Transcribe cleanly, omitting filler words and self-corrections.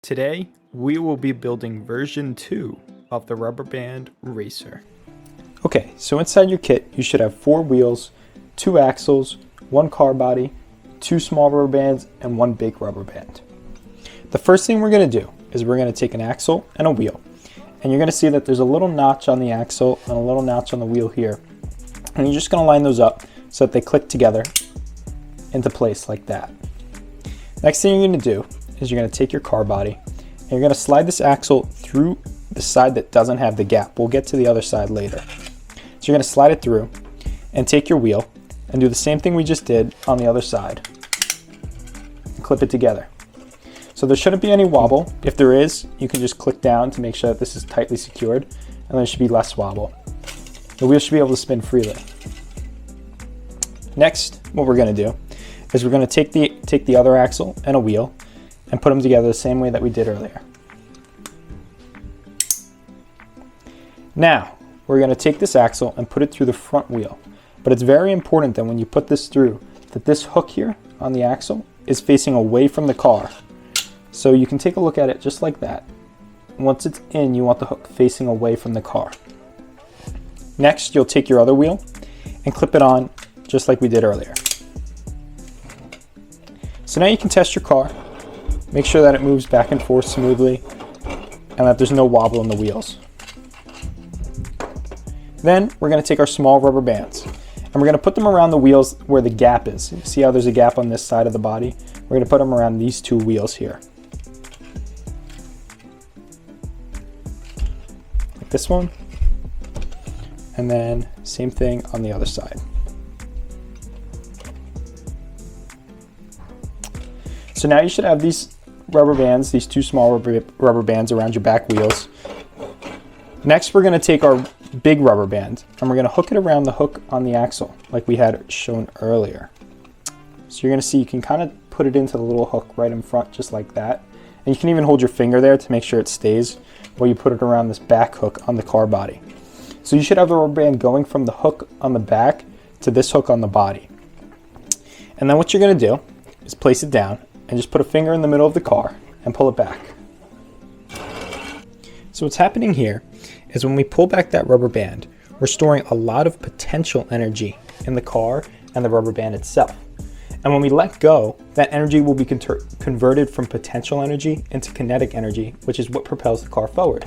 Today, we will be building version 2 of the rubber band racer. Okay, so inside your kit, you should have 4 wheels, 2 axles, 1 car body, 2 small rubber bands, and 1 big rubber band. The first thing we're going to do is we're going to take an axle and a wheel. And you're going to see that there's a little notch on the axle and a little notch on the wheel here. And you're just going to line those up so that they click together into place like that. Next thing you're going to do is you're going to take your car body and you're going to slide this axle through the side that doesn't have the gap. We'll get to the other side later. So you're going to slide it through and take your wheel and do the same thing we just did on the other side and clip it together. So there shouldn't be any wobble. If there is, you can just click down to make sure that this is tightly secured, and there should be less wobble. The wheel should be able to spin freely. Next, what we're going to do is we're going to take the other axle and a wheel and put them together the same way that we did earlier. Now, we're going to take this axle and put it through the front wheel. But it's very important that when you put this through, that this hook here on the axle is facing away from the car. So you can take a look at it just like that. Once it's in, you want the hook facing away from the car. Next, you'll take your other wheel and clip it on just like we did earlier. So now you can test your car. Make sure that it moves back and forth smoothly and that there's no wobble in the wheels. Then we're going to take our small rubber bands and we're going to put them around the wheels where the gap is. See how there's a gap on this side of the body? We're going to put them around these 2 wheels here. Like this one. And then same thing on the other side. So now you should have these rubber bands, these 2 small rubber bands around your back wheels. Next, we're going to take our big rubber band and we're going to hook it around the hook on the axle like we had shown earlier. So you're going to see you can kind of put it into the little hook right in front just like that. And you can even hold your finger there to make sure it stays while you put it around this back hook on the car body. So you should have the rubber band going from the hook on the back to this hook on the body. And then what you're going to do is place it down and just put a finger in the middle of the car and pull it back. So what's happening here is when we pull back that rubber band, we're storing a lot of potential energy in the car and the rubber band itself. And when we let go, that energy will be converted from potential energy into kinetic energy, which is what propels the car forward.